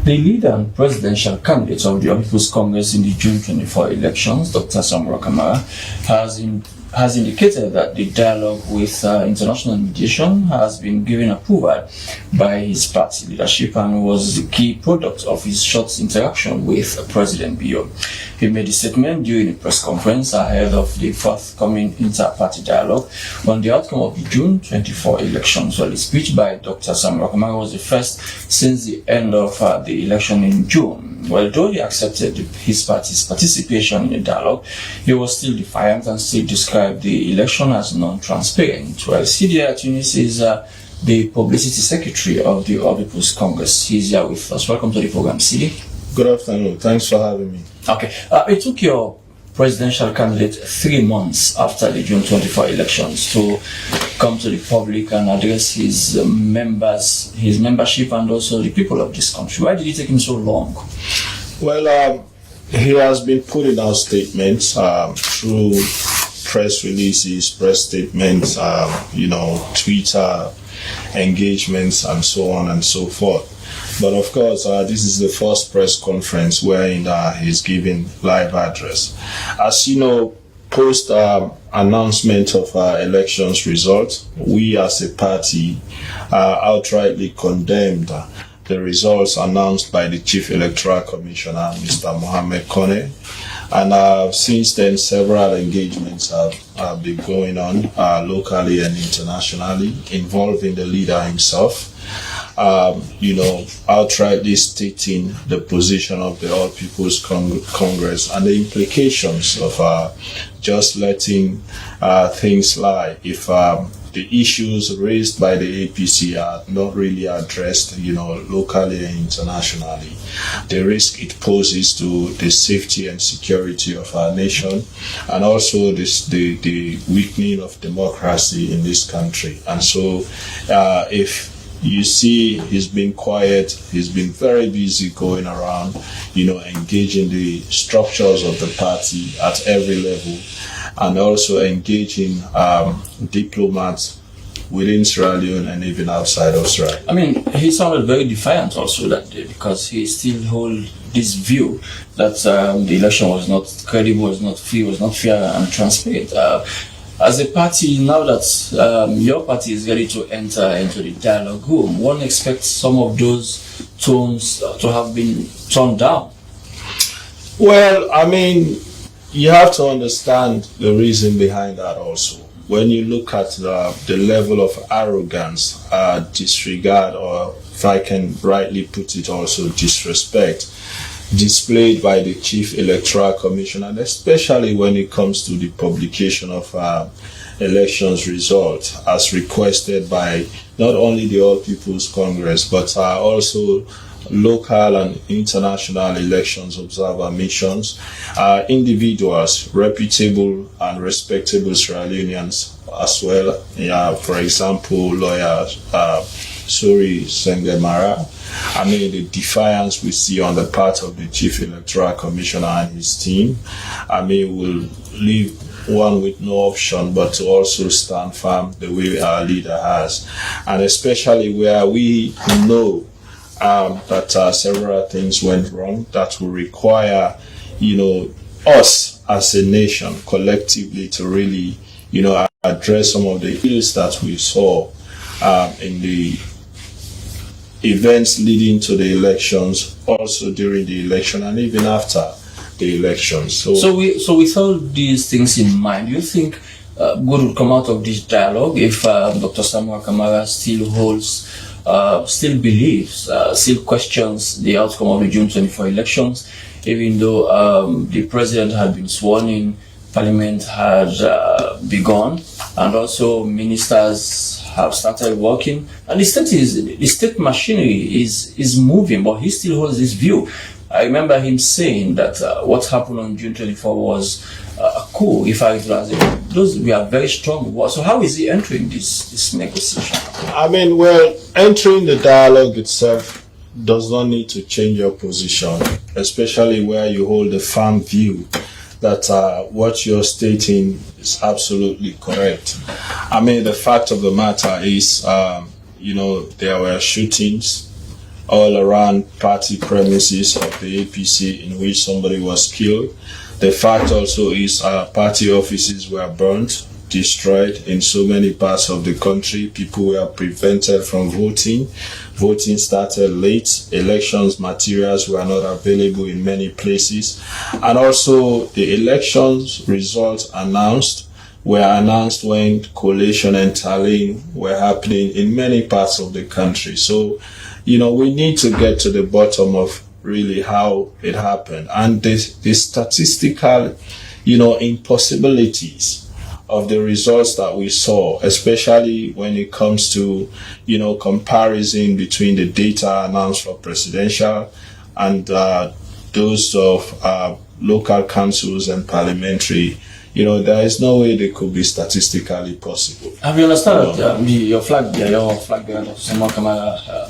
The leader and presidential candidate of the People's Congress in the June 24 elections, Dr. Samuel Kamara, has indicated that the dialogue with international mediation has been given approval by his party leadership and was the key product of his short interaction with President Buhari. He made a statement during a press conference ahead of the forthcoming inter-party dialogue on the outcome of the June 24 elections. Well, the speech by Dr. Samuel Kamara was the first since the end of the election in June. Well, though he accepted his party's participation in the dialogue, he was still defiant and still described the election as non-transparent. Well, Sidi Tunis is the publicity secretary of the People's Congress. He's here with us. Welcome to the program, Sidi. Good afternoon. Thanks for having me. Okay. It took your presidential candidate 3 months after the June 24 elections to come to the public and address his members, his membership, and also the people of this country. Why did it take him so long? Well, he has been putting out statements through press releases, press statements, Twitter engagements, and so on and so forth. But of course, this is the first press conference wherein he's giving live address. As you know, post announcement of elections results, we as a party outrightly condemned the results announced by the Chief Electoral Commissioner, Mr. Mohammed Kone. And since then, several engagements have been going on locally and internationally involving the leader himself. Outrightly stating the position of the All People's Congress and the implications of just letting things lie if the issues raised by the APC are not really addressed, locally and internationally. The risk it poses to the safety and security of our nation, and also the weakening of democracy in this country. And so, if you see, he's been quiet. He's been very busy going around, engaging the structures of the party at every level, and also engaging diplomats within Sierra Leone and even outside of Sierra Leone. I mean, he sounded very defiant also that day because he still holds this view that the election was not credible, was not free, was not fair and transparent. As a party, now that your party is ready to enter into the dialogue room, one expects some of those tones to have been toned down. Well, I mean, you have to understand the reason behind that also. When you look at the level of arrogance, disregard, or if I can rightly put it also, disrespect, displayed by the Chief Electoral Commission, and especially when it comes to the publication of elections results as requested by not only the All People's Congress, but also local and international elections observer missions, individuals, reputable and respectable Sierra Leoneans as well. For example, lawyer Suri Sengemara. I mean, the defiance we see on the part of the Chief Electoral Commissioner and his team, will leave one with no option but to also stand firm the way our leader has. And especially where we know that several things went wrong that will require, us as a nation collectively to really, address some of the ills that we saw in the events leading to the elections, also during the election and even after the elections. So with all these things in mind, do you think good will come out of this dialogue if Dr. Samuel Kamara still holds, still believes, still questions the outcome of the June 24 elections, even though the president had been sworn in, Parliament had begun, and also ministers have started working, and the state machinery is moving, but he still holds this view. I remember him saying that what happened on June 24 was a coup, if I was those we are very strong. So how is he entering this negotiation? Entering the dialogue itself does not need to change your position, especially where you hold a firm view that what you're stating is absolutely correct. The fact of the matter is, there were shootings all around party premises of the APC in which somebody was killed. The fact also is party offices were burnt, destroyed in so many parts of the country. People were prevented from voting. Voting started late. Elections materials were not available in many places. And also the elections results were announced when collation and tallying were happening in many parts of the country. So, we need to get to the bottom of really how it happened. And the statistical, impossibilities of the results that we saw, especially when it comes to, comparison between the data announced for presidential and those of local councils and parliamentary, there is no way they could be statistically possible. Have you understood your flag there, Someone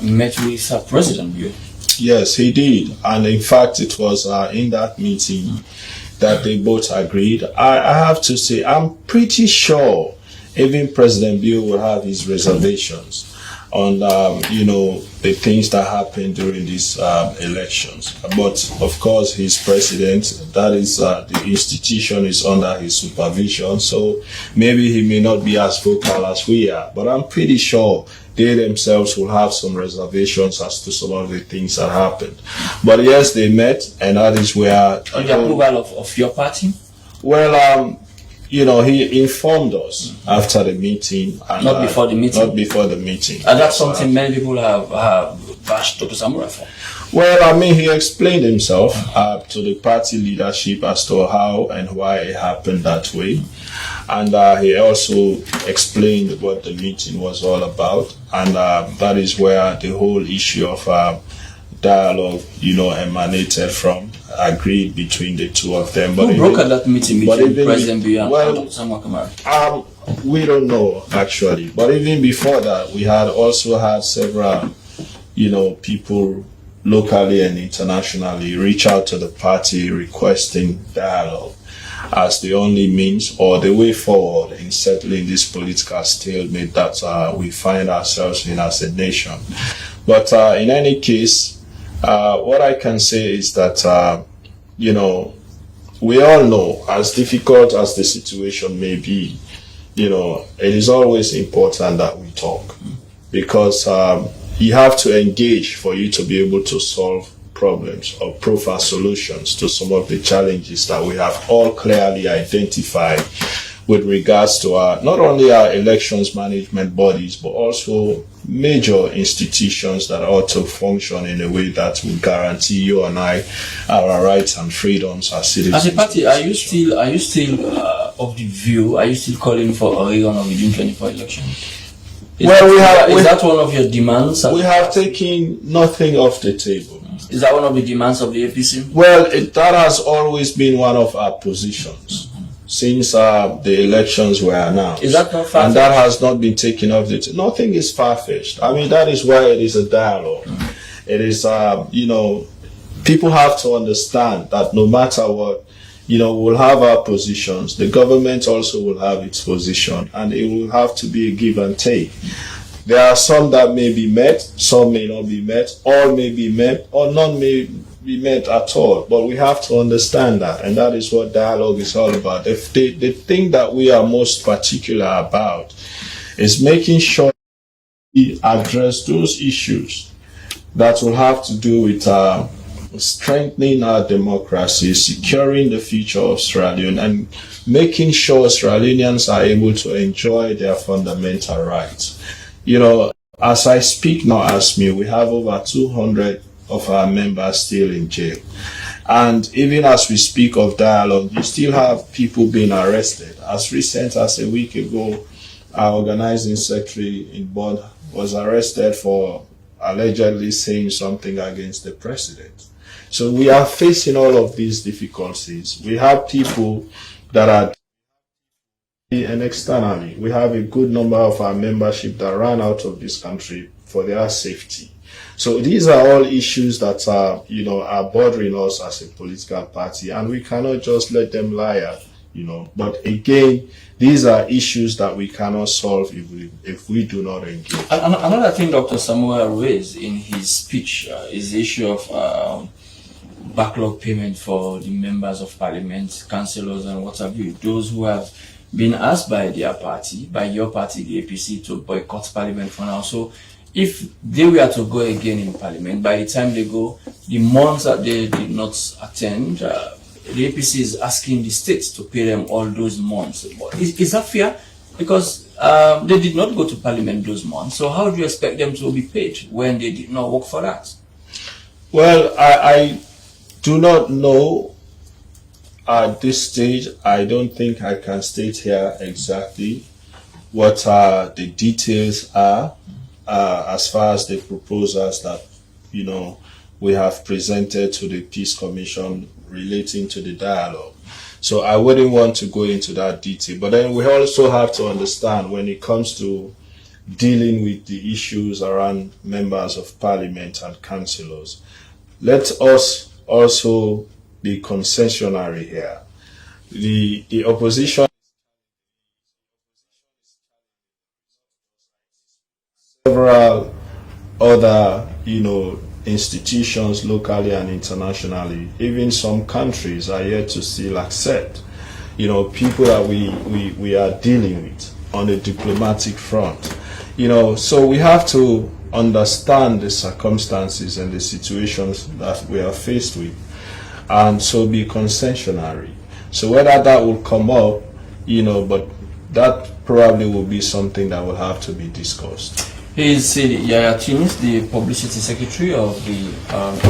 met with President Buhari? Yes, he did. And in fact, it was in that meeting that they both agreed. I have to say, I'm pretty sure even President Buhari will have his reservations on, the things that happened during these elections. But of course, he's president. That is, the institution is under his supervision. So maybe he may not be as vocal as we are. But I'm pretty sure they themselves will have some reservations as to some of the things that happened. But yes, they met, and that is where... On the approval of your party? Well, he informed us after the meeting. And, not before the meeting? Not before the meeting. And that's something many people have bashed Dr. Samura for. Well, he explained himself to the party leadership as to how and why it happened that way. And he also explained what the meeting was all about. And that is where the whole issue of dialogue, emanated from, agreed between the two of them. Who brokered that meeting between President Buhari and Dr. Samura Kamara? We don't know, actually. But even before that, we had also had several, people locally and internationally reach out to the party requesting dialogue as the only means or the way forward in settling this political stalemate that we find ourselves in as a nation. But in any case, what I can say is that, we all know, as difficult as the situation may be, it is always important that we talk, because you have to engage for you to be able to solve problems or profile solutions to some of the challenges that we have all clearly identified with regards to not only our elections management bodies, but also major institutions that ought to function in a way that will guarantee you and I our rights and freedoms as citizens. As a party, are you still of the view? Are you still calling for a rerun of the June 24 elections? Is that one of your demands? We have taken nothing off the table. Is that one of the demands of the APC? Well, that has always been one of our positions since the elections were announced. Is that not far-fetched? And that has not been taken off the table. Nothing is far-fetched. That is why it is a dialogue. It is, people have to understand that no matter what, we'll have our positions. The government also will have its position, and it will have to be a give and take. There are some that may be met, some may not be met, all may be met, or none may be met at all. But we have to understand that, and that is what dialogue is all about. The thing that we are most particular about is making sure we address those issues that will have to do with strengthening our democracy, securing the future of Sierra Leone, and making sure Sierra Leoneans are able to enjoy their fundamental rights. As I speak now, we have over 200 of our members still in jail. And even as we speak of dialogue, you still have people being arrested. As recent as a week ago, our organizing secretary in Bonn was arrested for allegedly saying something against the president. So we are facing all of these difficulties. We have people that are, and externally, we have a good number of our membership that ran out of this country for their safety. So these are all issues that are bothering us as a political party, and we cannot just let them lie But again, these are issues that we cannot solve if we do not engage. Another thing Dr. Samuel raised in his speech is the issue of backlog payment for the members of parliament, councillors, and what have you, those who have been asked by their party, by your party, the APC, to boycott parliament for now. So if they were to go again in parliament, by the time they go, the months that they did not attend, the APC is asking the states to pay them all those months. Is that fair? Because they did not go to parliament those months. So how do you expect them to be paid when they did not work for that? Well, I do not know at this stage. I don't think I can state here exactly what the details are as far as the proposals that we have presented to the Peace Commission relating to the dialogue. So I wouldn't want to go into that detail. But then we also have to understand, when it comes to dealing with the issues around members of parliament and councillors, let us also be concessionary here. The opposition, several other institutions locally and internationally, even some countries are yet to still accept people that we are dealing with on the diplomatic front. So we have to understand the circumstances and the situations that we are faced with, and so be concessionary. So whether that will come up, but that probably will be something that will have to be discussed. He is Sidi, Tunis, the Publicity Secretary of the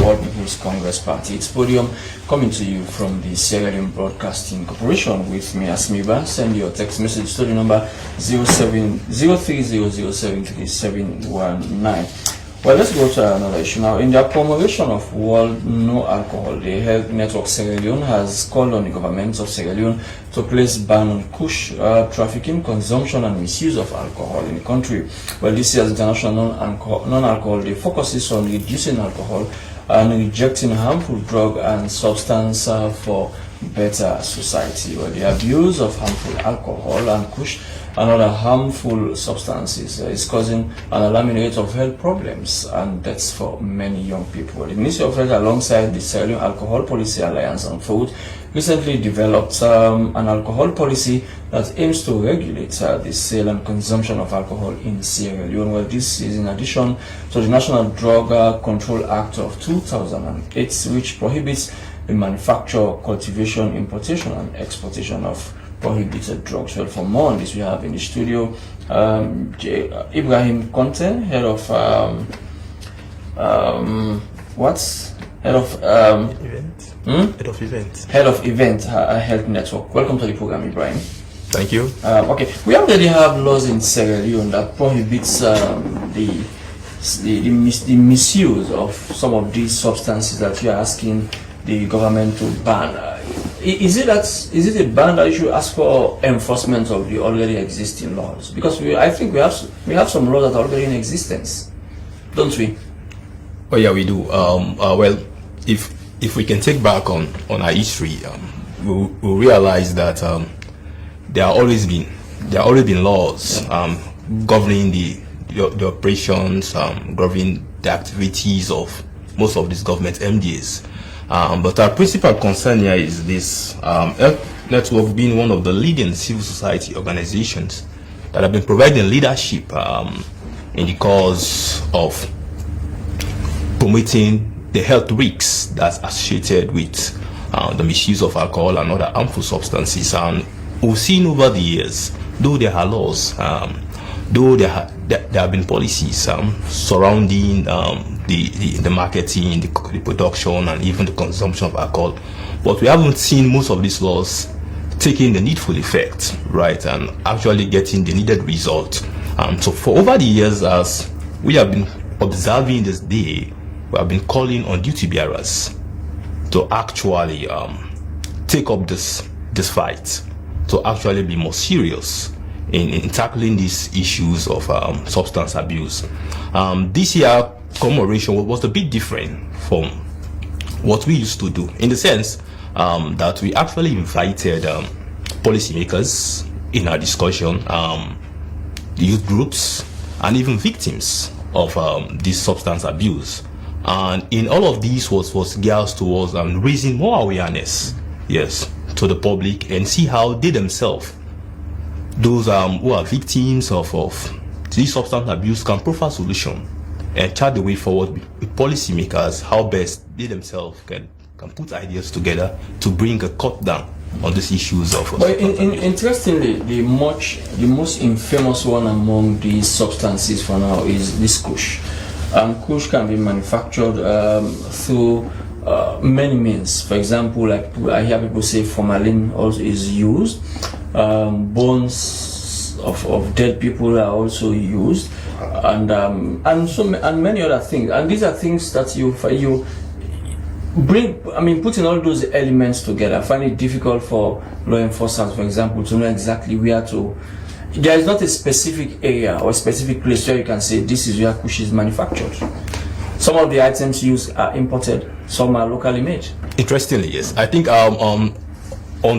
All People's Congress Party. It's Podium coming to you from the Sierra Leone Broadcasting Corporation with me, Asmiba. Send your text message to the number 0300733719. Well, let's go to another issue now. In their promulgation of World No Alcohol Day, Health Network Sierra Leone has called on the government of Sierra Leone to place ban on Kush trafficking, consumption, and misuse of alcohol in the country. Well, this year's International Non-Alcohol Day focuses on reducing alcohol and rejecting harmful drug and substance for better society. Well, the abuse of harmful alcohol and Kush and other harmful substances is causing an alarming rate of health problems and deaths for many young people. The Ministry of Health, alongside the Sierra Leone Alcohol Policy Alliance and Food, recently developed an alcohol policy that aims to regulate the sale and consumption of alcohol in Sierra Leone. Well, this is in addition to the National Drug Control Act of 2008, which prohibits the manufacture, cultivation, importation, and exportation of prohibited drugs. Well, for more on this, we have in the studio Ibrahim Conte, head of Head of Event Health Network. Welcome to the program, Ibrahim. Thank you. Okay, we already have laws in Sierra Leone that prohibits the misuse of some of these substances that you are asking the government to ban. Is it a ban that you should ask for enforcement of the already existing laws? Because I think we have some laws that are already in existence, don't we? Oh yeah, we do. Well, if we can take back on our history, we'll realize that there are always been laws governing the operations, governing the activities of most of these government MDAs. But our principal concern here is this Health Network being one of the leading civil society organizations that have been providing leadership in the cause of promoting the health risks that's associated with the misuse of alcohol and other harmful substances. And we've seen over the years, though there are laws, though there have been policies surrounding the marketing, the production, and even the consumption of alcohol, but we haven't seen most of these laws taking the needful effect, right, and actually getting the needed result. So for over the years, as we have been observing this day, we have been calling on duty bearers to actually take up this fight, to actually be more serious in tackling these issues of substance abuse. This year commemoration was a bit different from what we used to do, in the sense that we actually invited policymakers in our discussion, youth groups, and even victims of this substance abuse. And in all of these was geared towards raising more awareness, yes, to the public, and see how they themselves, those who are victims of this substance abuse, can provide solution and chart the way forward with policymakers, how best they themselves can put ideas together to bring a cut down on these issues of. But interestingly, the most infamous one among these substances for now is this Kush. Kush can be manufactured through many means. For example, like I hear people say formalin also is used. Bones of dead people are also used, and many other things. And these are things that you bring. I mean, putting all those elements together, I find it difficult for law enforcement, for example, to know exactly where to. There is not a specific area or a specific place where you can say this is where Kush is manufactured. Some of the items used are imported, some are locally made. Interestingly, yes. I think on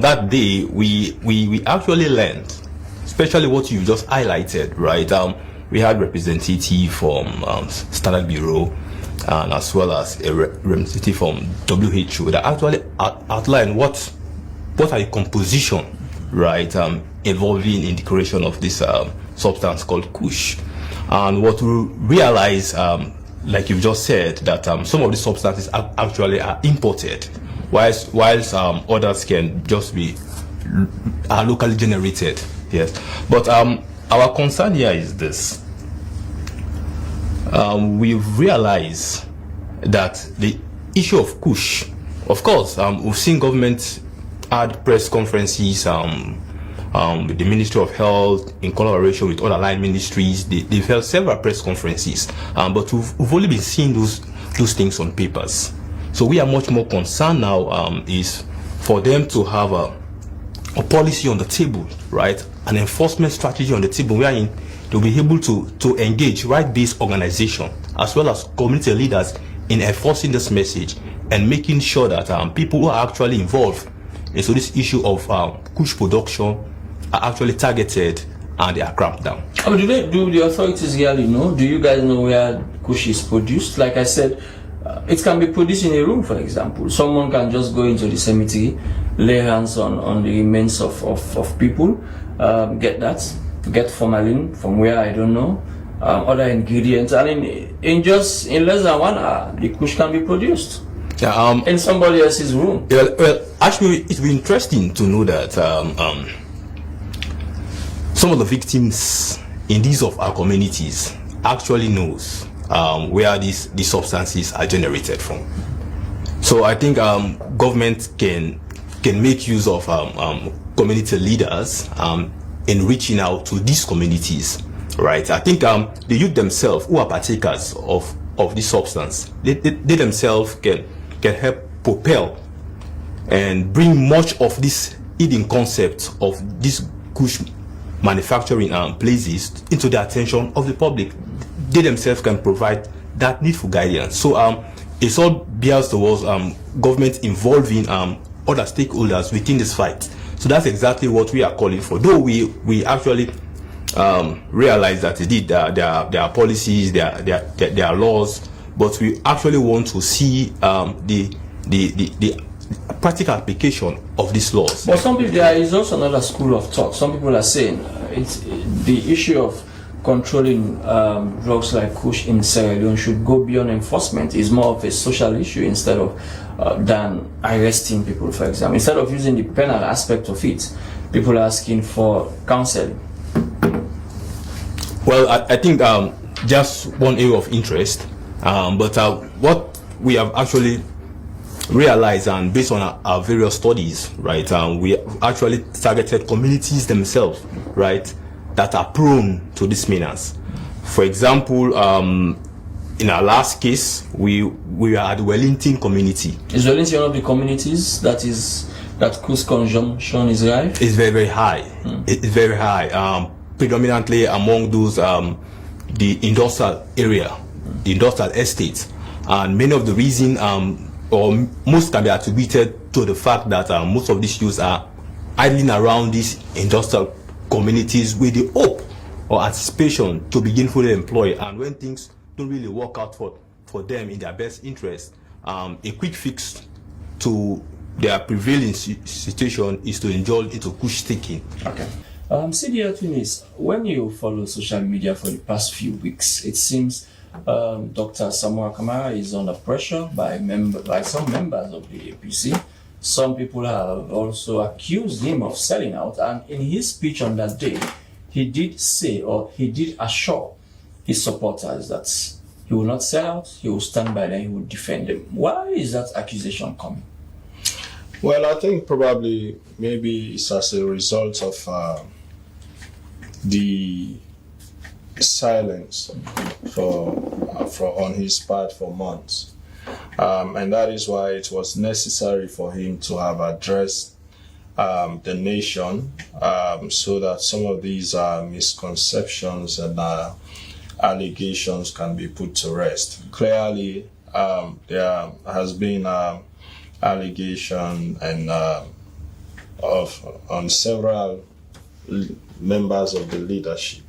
that day we actually learned, especially what you just highlighted, right? We had representative from Standard Bureau, and as well as a representative from WHO that actually outlined what are the composition, right, involving in the creation of this substance called Kush. And what we realize, like you've just said, that some of the substances actually are imported, whilst others can just be locally generated. Yes, but our concern here is this. We've realized that the issue of Kush, of course, we've seen government had press conferences with the Ministry of Health in collaboration with other line ministries. They've held several press conferences, but we've only been seeing those things on papers. So we are much more concerned now is for them to have a policy on the table, right? An enforcement strategy on the table wherein they'll be able to engage right-based organization as well as community leaders in enforcing this message and making sure that people who are actually involved in this issue of Kush production are actually targeted and they are clamped down. Do the authorities really know? Do you guys know where Kush is produced? Like I said, it can be produced in a room, for example. Someone can just go into the cemetery, lay hands on the remains of people, get formalin from where I don't know, other ingredients, and in less than 1 hour, the Kush can be produced. In somebody else's room. Well, actually, it's been interesting to know that some of the victims in these of our communities actually knows where these substances are generated from. So I think government can make use of community leaders in reaching out to these communities, right? I think the youth themselves who are partakers of this substance, they themselves can help propel and bring much of this hidden concept of this Kush manufacturing places into the attention of the public. They themselves can provide that needful guidance. So it's all bears towards government involving other stakeholders within this fight. So that's exactly what we are calling for. Though we actually realize that indeed there are policies, there are laws, but we actually want to see the practical application of these laws. But some people, there is also another school of thought. Some people are saying it's the issue of controlling drugs like Kush in Sierra Leone should go beyond enforcement. It's more of a social issue instead of than arresting people, for example. Instead of using the penal aspect of it, people are asking for counseling. Well, I think just one area of interest, but what we have actually realized, and based on our various studies, right, we actually targeted communities themselves, right, that are prone to this menace. For example, in our last case, we were at the Wellington community. Is Wellington one of the communities that Kush consumption is high? It's very, very high. It's very high. Predominantly among those the industrial area, the industrial estates, and many of the reason or most can be attributed to the fact that most of these youths are idling around these industrial communities with the hope or anticipation to begin fully employed, and when things don't really work out for them in their best interest, a quick fix to their prevailing situation is to indulge into Kush thinking. Okay. Sidi, Tunis, when you follow social media for the past few weeks, it seems Dr. Samoa Kamara is under pressure by some members of the APC. Some people have also accused him of selling out, and in his speech on that day, he did say, or he did assure his supporters that he will not sell out, he will stand by them, he will defend them. Why is that accusation coming? Well, I think probably maybe it's as a result of the silence on his part for months. And that is why it was necessary for him to have addressed the nation so that some of these misconceptions and allegations can be put to rest. Clearly, there has been allegation and on several members of the leadership.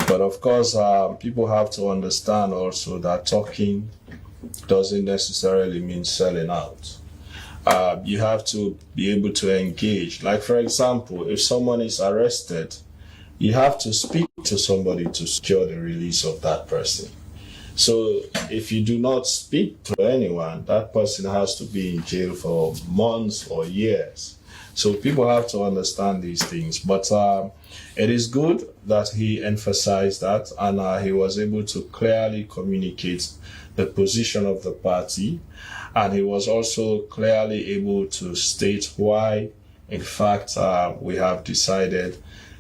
But of course, people have to understand also that talking doesn't necessarily mean selling out. You have to be able to engage. Like, for example, if someone is arrested, you have to speak to somebody to secure the release of that person. So if you do not speak to anyone, that person has to be in jail for months or years. So people have to understand these things. But it is good that he emphasized that, and he was able to clearly communicate the position of the party. And he was also clearly able to state why, in fact, we have decided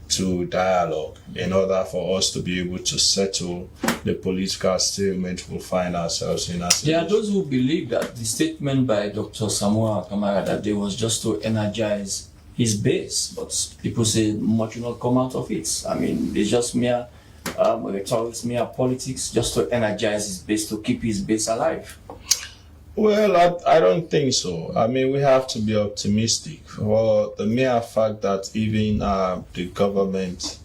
to dialogue in order for us to be able to settle the political stalemate we'll find ourselves in. There are those who believe that the statement by Dr. Samoa Kamara that day was just to energize his base, but people say much will not come out of it. I mean, it's just mere rhetoric, mere politics, just to energize his base, to keep his base alive. Well, I don't think so. I mean, we have to be optimistic. For the mere fact that even the government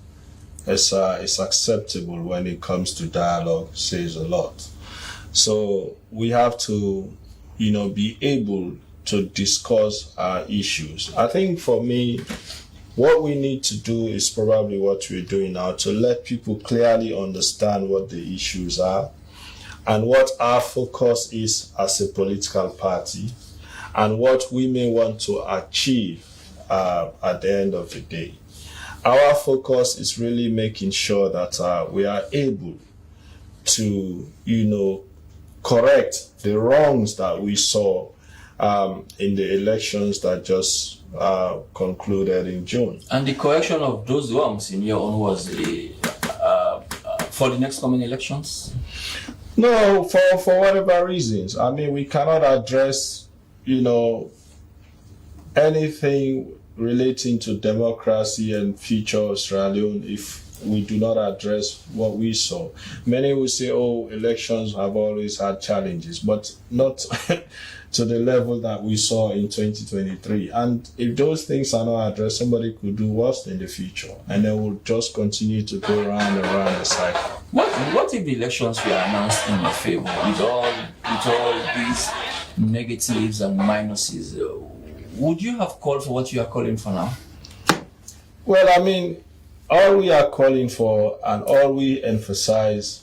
is acceptable when it comes to dialogue says a lot. So we have to, be able to discuss our issues. I think for me, what we need to do is probably what we're doing now, to let people clearly understand what the issues are and what our focus is as a political party and what we may want to achieve at the end of the day. Our focus is really making sure that we are able to, correct the wrongs that we saw in the elections that just concluded in June. And the correction of those wrongs, in your own words, for the next coming elections? No, for whatever reasons. I mean, we cannot address, anything relating to democracy and future of Sierra Leone if we do not address what we saw. Many will say, elections have always had challenges, but not to the level that we saw in 2023. And if those things are not addressed, somebody could do worse in the future, and then we'll just continue to go round and round the cycle. What if the elections were announced in your favor with all these negatives and minuses? Would you have called for what you are calling for now? Well, I mean, all we are calling for and all we emphasize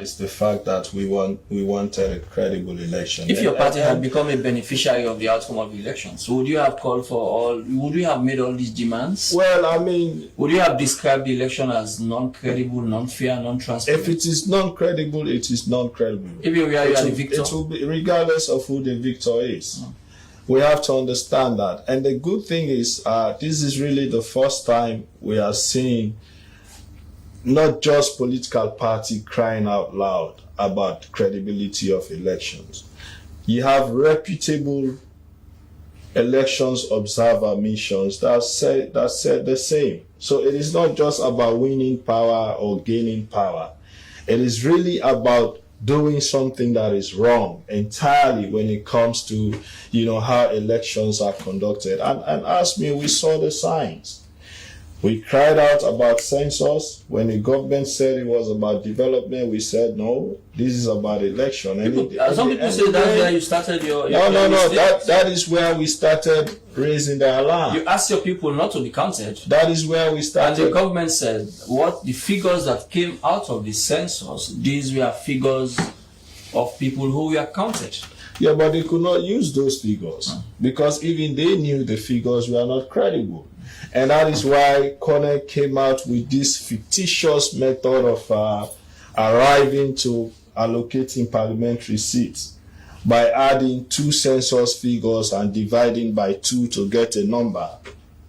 is the fact that we wanted a credible election. If your party had become a beneficiary of the outcome of the elections, would you have called for would you have made all these demands? Well, I mean, would you have described the election as non-credible, non-fair, non-transparent? If it is non-credible, it is non-credible. If you are the victor? It will be regardless of who the victor is. We have to understand that. And the good thing is, this is really the first time we are seeing not just political party crying out loud about credibility of elections. You have reputable elections observer missions that said the same. So it is not just about winning power or gaining power. It is really about doing something that is wrong entirely when it comes to, how elections are conducted. And ask me, we saw the signs. We cried out about census. When the government said it was about development, we said, no, this is about election. Some people say that's where you started your No. That is where we started raising the alarm. You asked your people not to be counted. That is where we started. And the government said, what the figures that came out of the census, these were figures of people who were counted. Yeah, but they could not use those figures because even they knew the figures were not credible. And that is why Cornell came out with this fictitious method of arriving to allocating parliamentary seats by adding 2 census figures and dividing by 2 to get a number,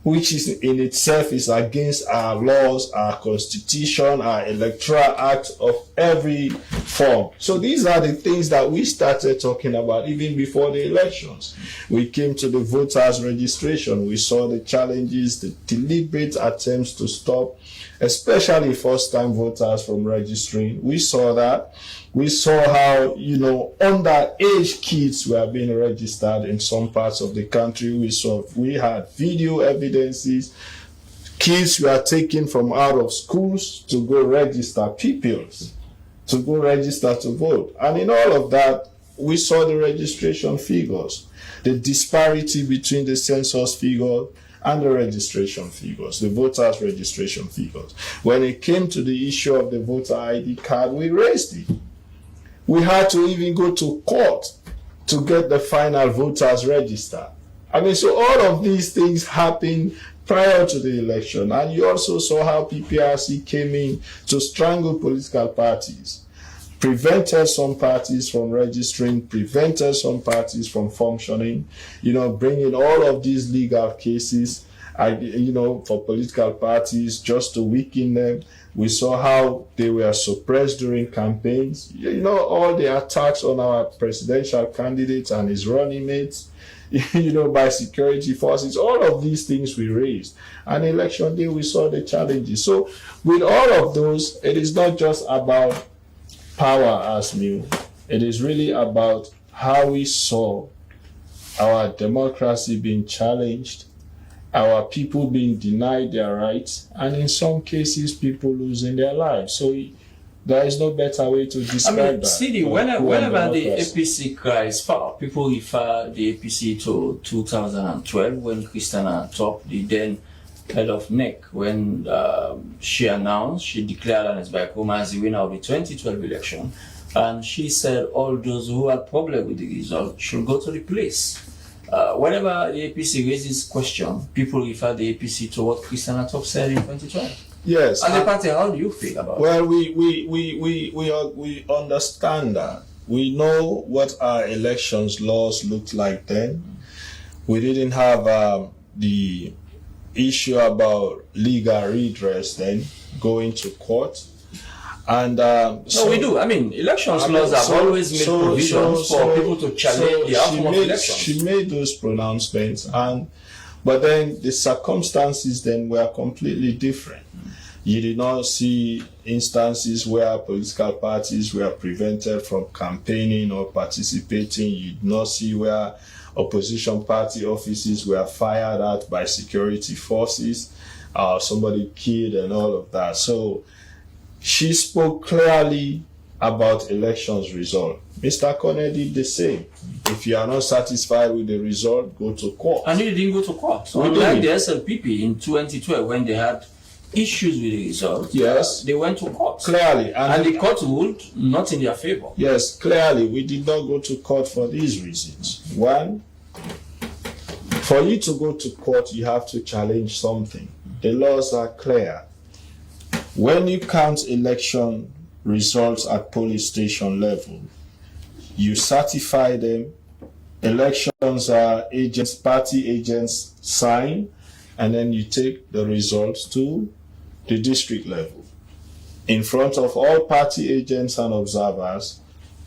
which is in itself is against our laws, our constitution, our electoral act of every form. So these are the things that we started talking about even before the elections. We came to the voters registration. We saw the challenges, the deliberate attempts to stop, especially first-time voters from registering. We saw that. We saw how, underage kids were being registered in some parts of the country. We had video evidences. Kids were taken from out of schools to go register, pupils, to go register to vote. And in all of that, we saw the registration figures, the disparity between the census figure and the registration figures, the voters' registration figures. When it came to the issue of the voter ID card, we raised it. We had to even go to court to get the final voters register. So all of these things happened prior to the election. And you also saw how PPRC came in to strangle political parties, prevented some parties from registering, prevented some parties from functioning, bringing all of these legal cases, for political parties just to weaken them. We saw how they were suppressed during campaigns. All the attacks on our presidential candidate and his running mates, by security forces. All of these things we raised. And election day, we saw the challenges. So with all of those, it is not just about power as new. It is really about how we saw our democracy being challenged, our people being denied their rights, and in some cases, people losing their lives. So there is no better way to describe that. Sidi, whenever the APC cries foul, people refer the APC to 2012 when Christiana topped the then head of NEC, when she declared Ernest Baikoma as the winner of the 2012 election. And she said all those who had problem with the result should go to the place. Whenever the APC raises question, people refer the APC to what Christiana Top said in 2012. Yes. As a party, how do you feel about it? Well, we understand that. We know what our elections laws looked like then. We didn't have the issue about legal redress then, going to court. And we do. Elections laws have always made provisions for people to challenge the outcome of elections. She made those pronouncements, but then the circumstances then were completely different. You did not see instances where political parties were prevented from campaigning or participating. You did not see where opposition party offices were fired at by security forces, somebody killed and all of that. So she spoke clearly about elections result. Mr. Kone did the same. If you are not satisfied with the result, go to court. And he didn't go to court. So unlike the SLPP in 2012 when they had issues with the result, yes, they went to court. Clearly. And the court ruled not in their favor. Yes, clearly. We did not go to court for these reasons. One, for you to go to court, you have to challenge something. The laws are clear. When you count election results at police station level, you certify them. Elections are party agents sign, and then you take the results to the district level. In front of all party agents and observers,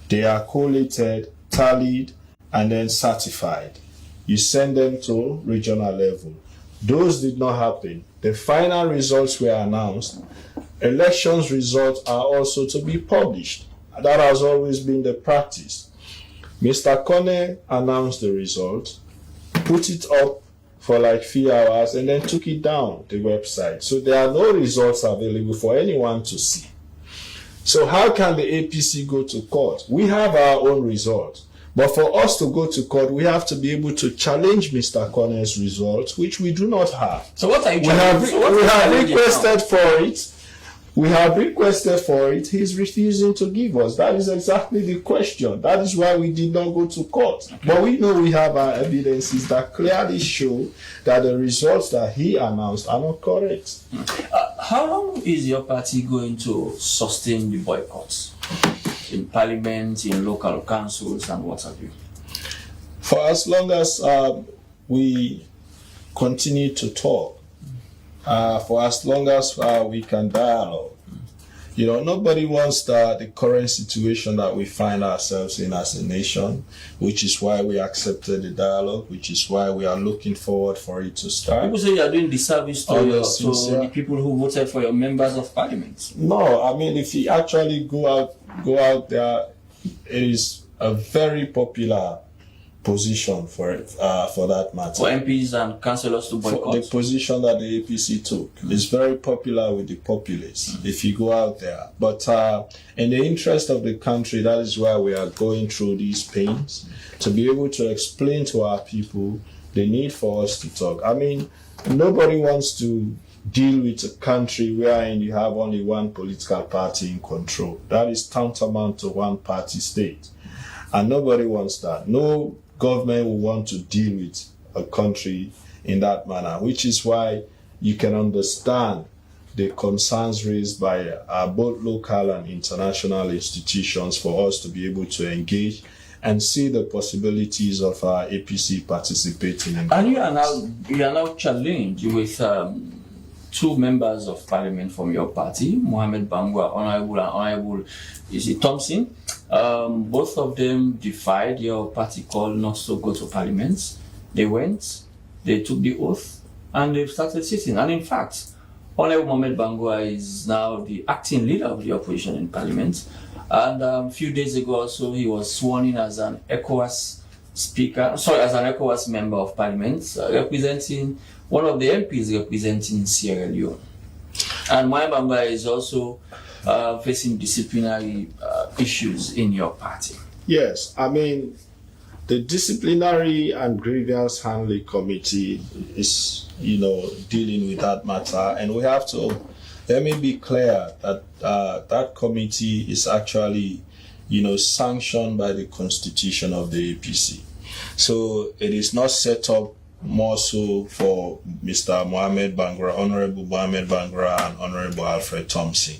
they are collated, tallied, and then certified. You send them to regional level. Those did not happen. The final results were announced. Elections results are also to be published. that has always been the practice. Mr. Kone announced the result, put it up for like few hours, and then took it down the website. So there are no results available for anyone to see. So how can the APC go to court? We have our own results. But for us to go to court, we have to be able to challenge Mr. Kone's results, which we do not have. So what are you We have requested for it. We have requested for it. He's refusing to give us. That is exactly the question. That is why we did not go to court. Okay. But we know we have our evidences that clearly show that the results that he announced are not correct. How long is your party going to sustain the boycotts? In parliament, in local councils, and what have you? For as long as we continue to talk, for as long as we can dialogue. You know, nobody wants the current situation that we find ourselves in as a nation, which is why we accepted the dialogue, which is why we are looking forward for it to start. People say you are doing disservice to the people who voted for your members of parliament. No, I mean, if you actually go out there, it is a very popular position for it, for that matter. For MPs and councillors to boycott? The position that the APC took is very popular with the populace, if you go out there. But in the interest of the country, that is why we are going through these pains, to be able to explain to our people the need for us to talk. I mean, nobody wants to deal with a country wherein you have only one political party in control. That is tantamount to one-party state. And nobody wants that. No government will want to deal with a country in that manner, which is why you can understand the concerns raised by both local and international institutions for us to be able to engage and see the possibilities of our APC participating in. And you are now challenged with two members of parliament from your party, Mohamed Bangwa, Honorable is it Thompson? Both of them defied your party call not to go to parliament. They went, they took the oath, and they started sitting. And in fact, Honorable Mohamed Bangwa is now the acting leader of the opposition in parliament. And a few days ago also, he was sworn in as an ECOWAS as an ECOWAS member of parliament, representing one of the MPs representing Sierra Leone. And Mohamed Bangwa is also facing disciplinary issues in your party. Yes, I mean, the disciplinary and grievance handling committee is, dealing with that matter, and we have to, let me be clear that that committee is actually, sanctioned by the constitution of the APC. So it is not set up more so for Mr. Mohamed Bangwa, Honorable Mohamed Bangwa, and Honorable Alfred Thompson.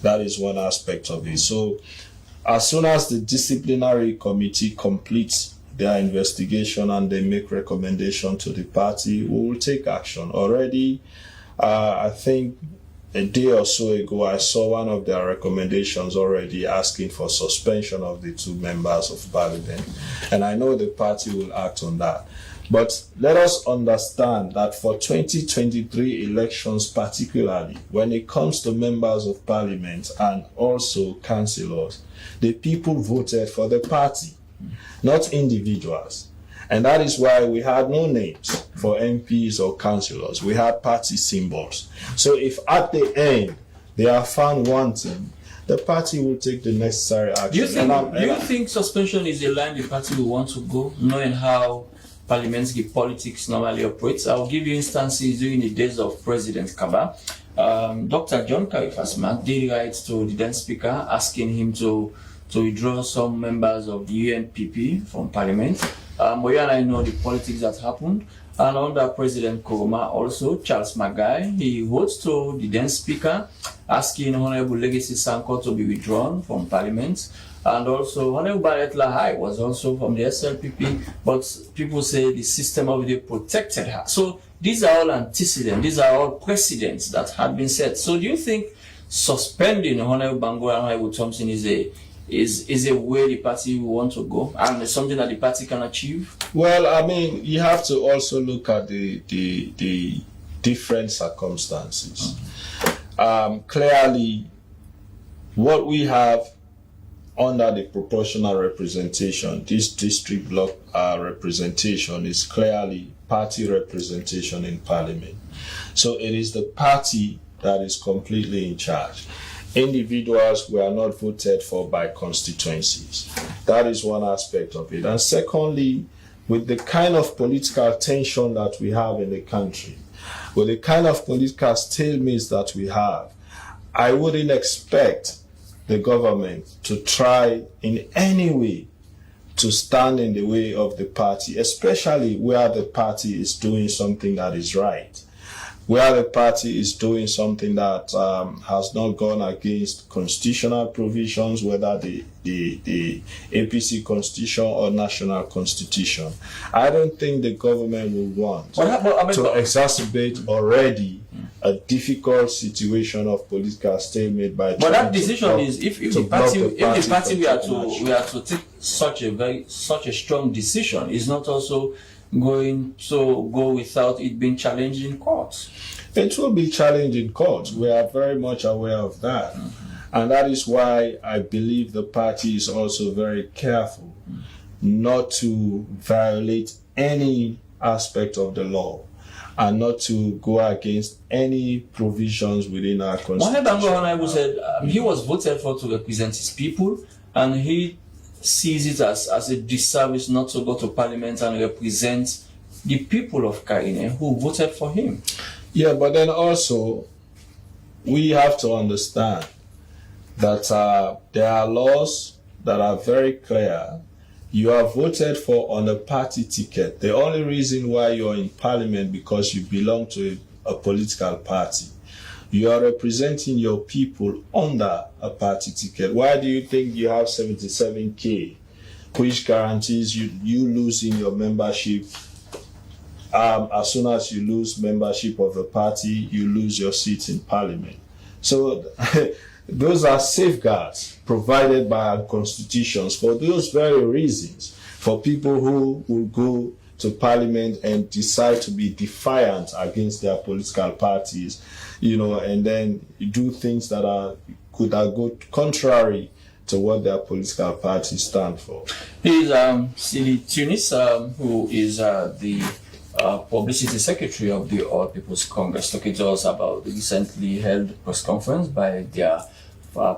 That is one aspect of it. So as soon as the disciplinary committee completes their investigation and they make recommendation to the party, we will take action. Already, I think a day or so ago, I saw one of their recommendations already asking for suspension of the two members of parliament. And I know the party will act on that. But let us understand that for 2023 elections particularly, when it comes to members of parliament and also councillors, the people voted for the party, not individuals. And that is why we had no names for MPs or councillors. We had party symbols. So if at the end they are found wanting, the party will take the necessary action. Do you think suspension is a line the party will want to go, knowing how parliamentary politics normally operates? I'll give you instances during the days of President Kaba. Dr. John Karifasma did write to the then speaker asking him to withdraw some members of the UNPP from parliament. We and I know the politics that happened. And under President Koroma also, Charles Magai, he wrote to the then speaker asking Honorable Legacy Sanko to be withdrawn from parliament. And also, Honorable Barrett Lahai was also from the SLPP, but people say the system of the protected her. So these are all antecedents, these are all precedents that had been set. So do you think suspending Honorable Bangwa and Honorable Thompson is a way the party will want to go, and it's something that the party can achieve? Well, I mean, you have to also look at the different circumstances. Clearly, what we have under the proportional representation, this district block representation is clearly party representation in parliament. So it is the party that is completely in charge. Individuals were not voted for by constituencies. That is one aspect of it. And secondly, with the kind of political tension that we have in the country, with the kind of political stalemates that we have, I wouldn't expect the government to try in any way to stand in the way of the party, especially where the party is doing something that is right, where the party is doing something that has not gone against constitutional provisions, whether the APC Constitution or national constitution. I don't think the government will want to exacerbate already a difficult situation of political stalemate by. But that decision is if the party we are to take such a strong decision, is not also going to go without it being challenged in court. It will be challenged in court. We are very much aware of that. And that is why I believe the party is also very careful not to violate any aspect of the law and not to go against any provisions within our constitution. Honorable said he was voted for to represent his people, and he sees it as a disservice not to go to parliament and represent the people of Kaine who voted for him. Yeah, but then also we have to understand that there are laws that are very clear. You are voted for on a party ticket. The only reason why you're in parliament because you belong to a political party. You are representing your people under a party ticket. Why do you think you have 77K, which guarantees you losing your membership? As soon as you lose membership of a party, you lose your seat in parliament. So those are safeguards provided by our constitutions for those very reasons, for people who will go to parliament and decide to be defiant against their political parties, and then do things that could go contrary to what their political parties stand for. He's Sidi Tunis, who is the Publicity Secretary of the All People's Congress, talking to us about the recently held press conference by their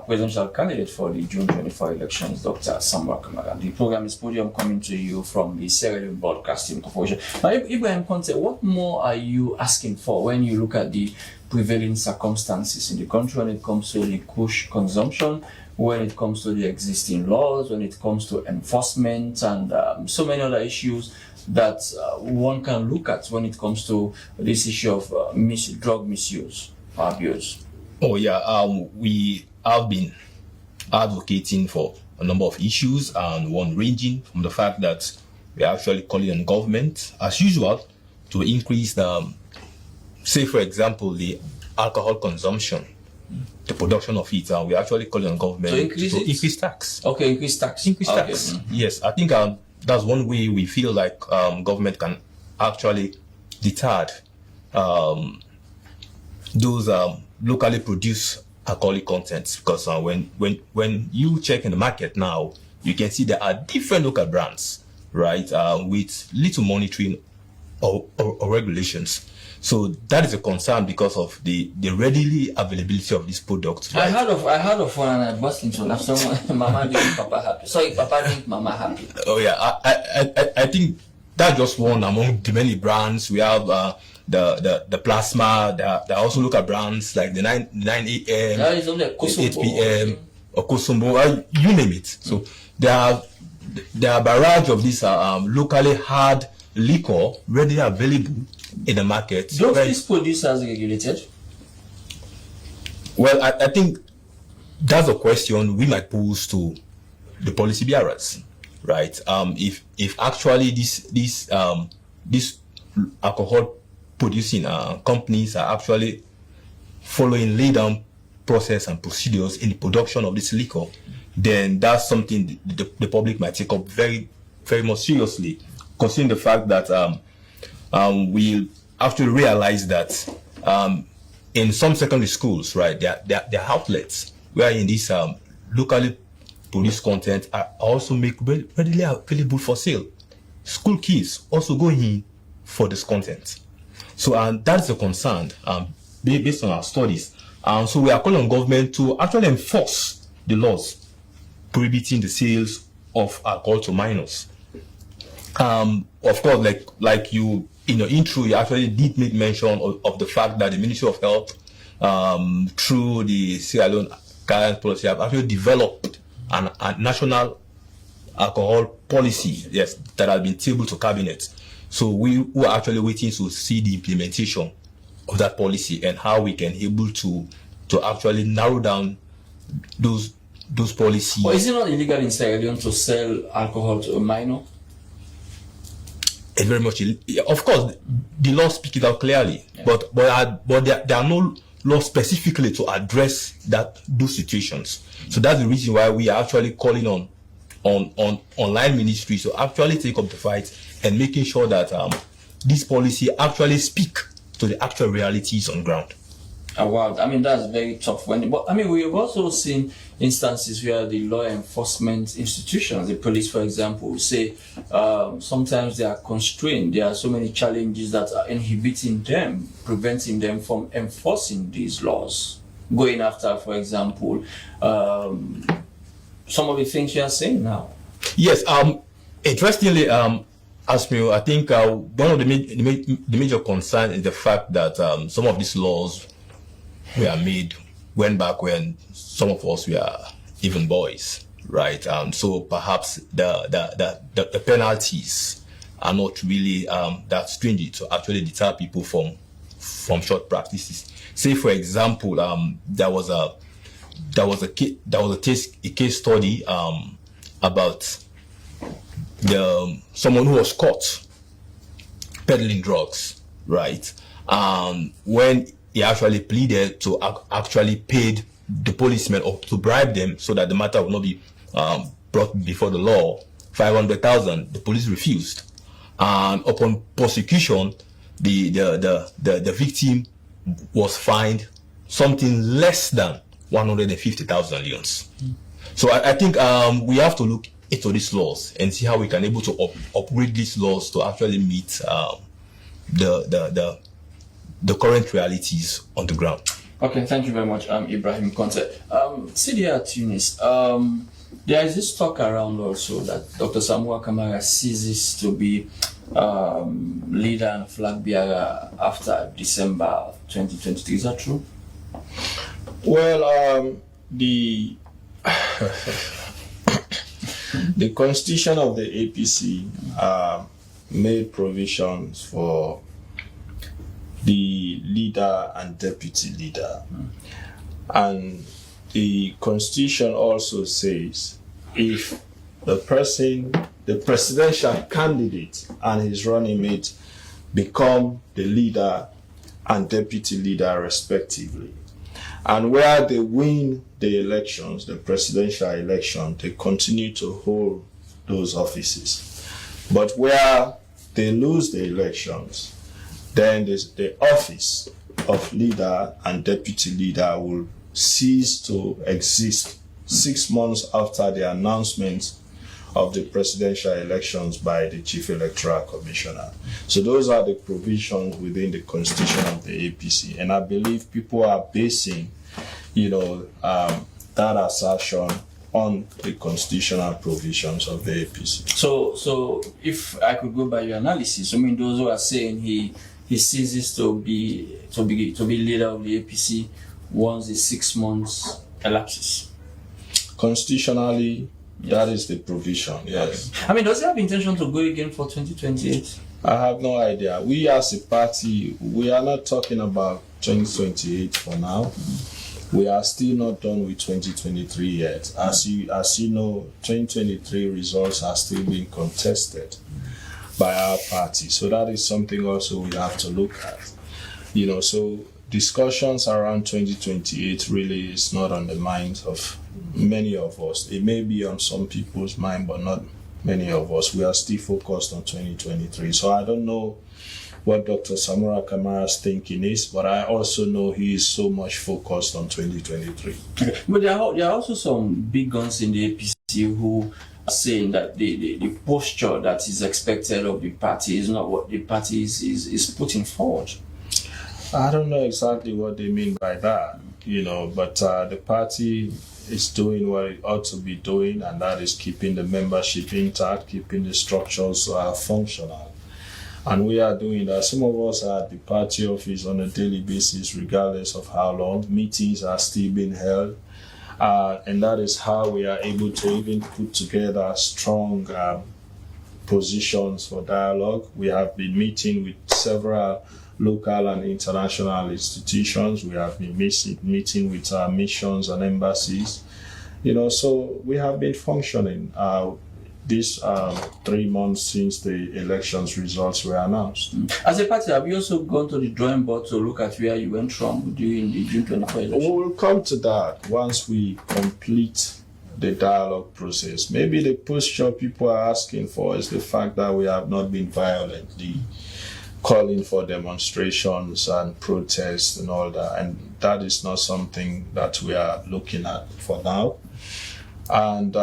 presidential candidate for the June 24 elections, Dr. Samuel Kamara. The program is Podium, coming to you from the Sierra Leone Broadcasting Corporation. Now, Ibrahim Conte, what more are you asking for when you look at the prevailing circumstances in the country when it comes to the Kush consumption, when it comes to the existing laws, when it comes to enforcement, and so many other issues that one can look at when it comes to this issue of drug misuse or abuse? Oh yeah, we have been advocating for a number of issues, and one ranging from the fact that we are actually calling on government, as usual, to increase say for example, the alcohol consumption, the production of it, and we are actually calling on government to increase tax. Okay, increase tax. Tax. Yes, I think that's one way we feel like government can actually deter those locally produced alcoholic contents, because when you check in the market now, you can see there are different local brands, right, with little monitoring or regulations. So that is a concern because of the readily availability of this product. Right? I heard of one and I burst into laugh. Someone, Mama didn't Papa happy. Sorry, Papa didn't Mama happy. Oh yeah, I think that's just one among the many brands. We have the plasma. There are also local brands like the 9 a.m., 8 p.m. or Kosombo, you name it. So there are a barrage of these locally hard liquor readily available in the market. Don't these producers regulated? Well, I think that's a question we might pose to the policy bearers, right? If actually these alcohol producing companies are actually following laid down process and procedures in the production of this liquor, then that's something the public might take up very, very much seriously, considering the fact that we actually realize that in some secondary schools, right, there are outlets where in these locally police content are also made readily available for sale. School kids also go in for this content. So, and that's a concern based on our studies. So we are calling on government to actually enforce the laws prohibiting the sales of alcohol to minors. Of course, like you in your intro, you actually did make mention of the fact that the Ministry of Health, through the Sierra Leone guidance policy, have actually developed a national alcohol policy, yes, that has been tabled to cabinet. So we are actually waiting to see the implementation of that policy and how we can able to actually narrow down those policies. Well, is it not illegal in Sierra Leone to sell alcohol to a minor? It's very much, of course, the law speaks it out clearly, yeah. but there are no laws specifically to address those situations. So that's the reason why we are actually calling on online ministries to actually take up the fight and making sure that this policy actually speak to the actual realities on ground. Oh, wow, I mean, that's very tough. But I mean, we have also seen instances where the law enforcement institutions, the police, for example, say sometimes they are constrained. There are so many challenges that are inhibiting them, preventing them from enforcing these laws. Going after, for example, some of the things you are saying now. Yes, interestingly, Asmio, I think one of the major concern is the fact that some of these laws were made back when some of us were even boys, right? So perhaps the penalties are not really that stringent to actually deter people from short practices. Say, for example, there was a case study about someone who was caught peddling drugs, right? When he actually pleaded to actually pay the policemen or to bribe them so that the matter would not be brought before the law, 500,000, the police refused. And upon prosecution, the victim was fined something less than 150,000 leones. So I think we have to look into these laws and see how we can able to upgrade these laws to actually meet the current realities on the ground. Okay, thank you very much, Ibrahim Conte. Sidi at Tunis, there is this talk around also that Dr. Samoura Kamara ceases to be leader and flag bearer after December 2023. Is that true? Well, the constitution of the APC made provisions for the leader and deputy leader. And the constitution also says if the presidential candidate and his running mate become the leader and deputy leader respectively, and where they win the elections, the presidential election, they continue to hold those offices. But where they lose the elections, then the office of leader and deputy leader will cease to exist 6 months after the announcement of the presidential elections by the Chief Electoral Commissioner. So those are the provisions within the constitution of the APC. And I believe people are basing, that assertion on the constitutional provisions of the APC. So if I could go by your analysis, I mean, those who are saying he ceases to be leader of the APC once the 6 months elapses. Constitutionally, that is the provision, yes. I mean, does he have intention to go again for 2028? I have no idea. We as a party, we are not talking about 2028 for now. We are still not done with 2023 yet. As you know, 2023 results are still being contested by our party. So that is something also we have to look at. So discussions around 2028 really is not on the minds of many of us. It may be on some people's mind, but not many of us. We are still focused on 2023. So I don't know what Dr. Samoura Kamara's thinking is, but I also know he is so much focused on 2023. Okay. But there are also some big guns in the APC entity who are saying that the posture that is expected of the party is not what the party is putting forward. I don't know exactly what they mean by that, but the party is doing what it ought to be doing, and that is keeping the membership intact, keeping the structures functional. And we are doing that. Some of us are at the party office on a daily basis, regardless of how long. Meetings are still being held. And that is how we are able to even put together strong positions for dialogue. We have been meeting with several local and international institutions. We have been meeting with our missions and embassies. So we have been functioning these 3 months since the elections results were announced. As a party, have you also gone to the drawing board to look at where you went from during the June 24 election? We will come to that once we complete the dialogue process. Maybe the posture people are asking for is the fact that we have not been violently calling for demonstrations and protests and all that, and that is not something that we are looking at for now. And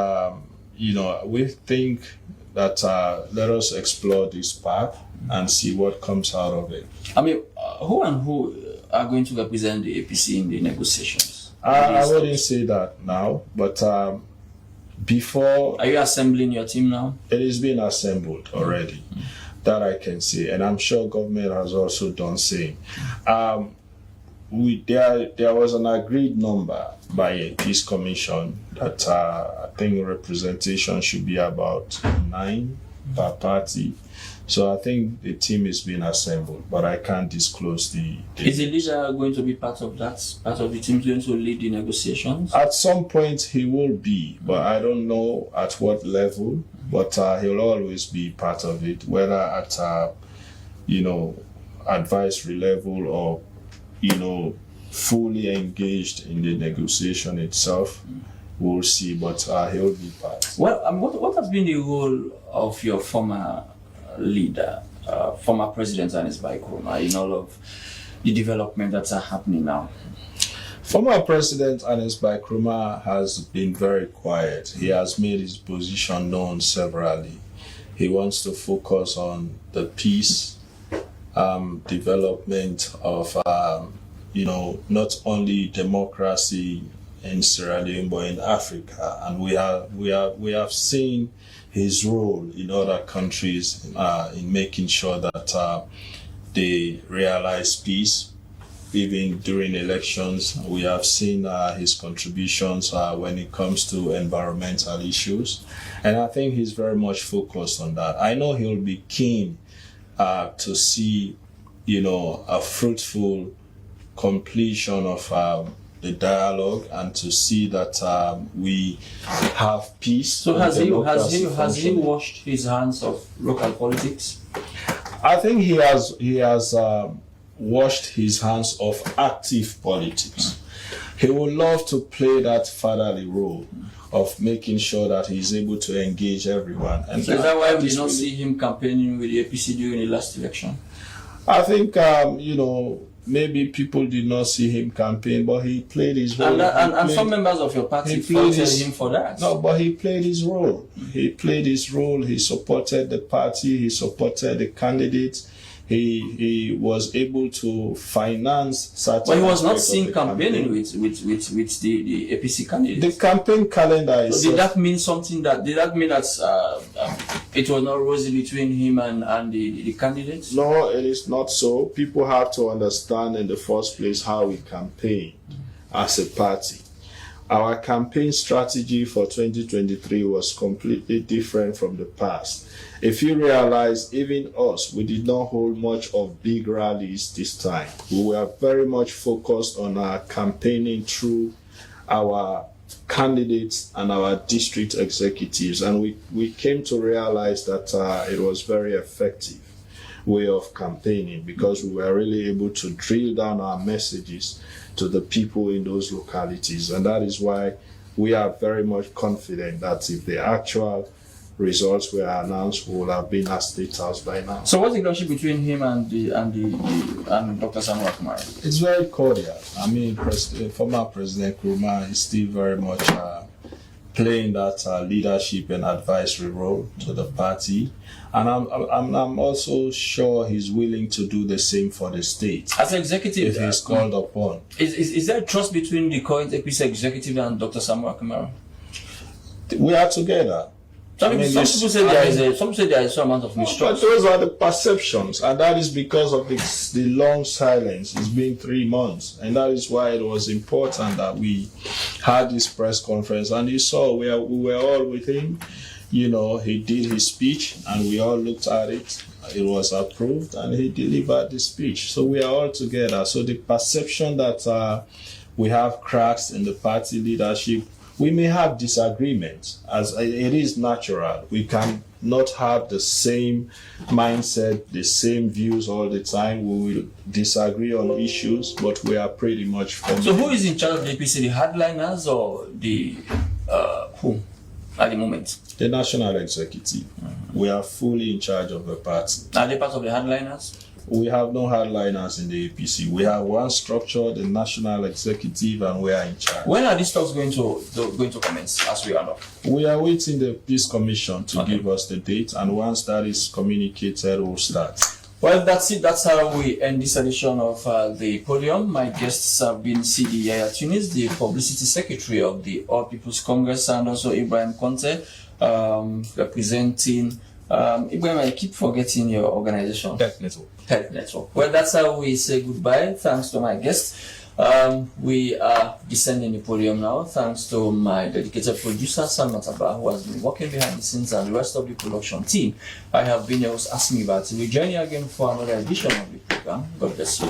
we think that let us explore this path and see what comes out of it. I mean, who and who are going to represent the APC in the negotiations? I wouldn't say that now, but before... Are you assembling your team now? It is being assembled already. That I can see, and I'm sure government has also done same. There was an agreed number by a peace commission that I think representation should be about 9 per party. So I think the team is being assembled, but I can't disclose the Is the leader going to be part of that? Part of the team going to lead the negotiations? At some point he will be, but I don't know at what level. But he'll always be part of it, whether at advisory level or fully engaged in the negotiation itself. We'll see, but he'll be part. Well, what has been the role of your former leader, former President Ernest Bai Koroma, in all of the development that's happening now? Former President Ernest Bai Koroma has been very quiet. He has made his position known severally. He wants to focus on the peace, development of, not only democracy in Sierra Leone but in Africa. And we have seen his role in other countries in making sure that they realize peace. Even during elections, we have seen his contributions when it comes to environmental issues. And I think he's very much focused on that. I know he'll be keen to see, a fruitful completion of the dialogue and to see that we have peace. So has he washed his hands of local politics? I think he has washed his hands of active politics. He would love to play that fatherly role of making sure that he's able to engage everyone. And so is that why we did not see him campaigning with the APC during the last election? I think, maybe people did not see him campaign, but he played his role. And some members of your party faulted him for that. No, but he played his role. He played his role. He supported the party. He supported the candidates. He was able to finance certain. But he was not seen campaigning with the APC candidates. The campaign calendar is. So did that mean something? Did that mean that it was not rosy between him and the candidates? No, it is not so. People have to understand in the first place how we campaign as a party. Our campaign strategy for 2023 was completely different from the past. If you realize, even us, we did not hold much of big rallies this time. We were very much focused on our campaigning through our candidates and our district executives. And we came to realize that it was very effective way of campaigning because we were really able to drill down our messages to the people in those localities. And that is why we are very much confident that if the actual results were announced, we will have been at State House by now. So what's the relationship between him and Dr. Samuel Kumari? It's very cordial. I mean, former President Nkrumah is still very much playing that leadership and advisory role to the party. And I'm also sure he's willing to do the same for the state. As executive, if he's called upon. Is there trust between the current APC executive and Dr. Samuel Kamara? We are together. Some people say there is some amount of mistrust. But those are the perceptions, and that is because of the long silence. It's been 3 months, and that is why it was important that we had this press conference. And you saw we were all with him. You know, he did his speech, and we all looked at it. It was approved, and he delivered the speech. So we are all together. So the perception that we have cracks in the party leadership, we may have disagreements, as it is natural. We can not have the same mindset, the same views all the time. We will disagree on issues, but we are pretty much familiar. So who is in charge of the APC, the hardliners or the who at the moment? The national executive. We are fully in charge of the party. Are they part of the hardliners? We have no hardliners in the APC. We have one structure, the national executive, and we are in charge. When are these talks going to commence as we are now? We are waiting the Peace Commission to give us the date, and once that is communicated, we'll start. Well, that's it. That's how we end this edition of the podium. My guests have been Sidi Tunis, the publicity secretary of the All People's Congress, and also Ibrahim Conte, representing Ibrahim, I keep forgetting your organization. Health Network. Well, that's how we say goodbye. Thanks to my guests. We are descending the podium now. Thanks to my dedicated producer, Sam Mataba, who has been working behind the scenes, and the rest of the production team. I have been your host, Asmi Bati. We join you again for another edition of the program. God bless you.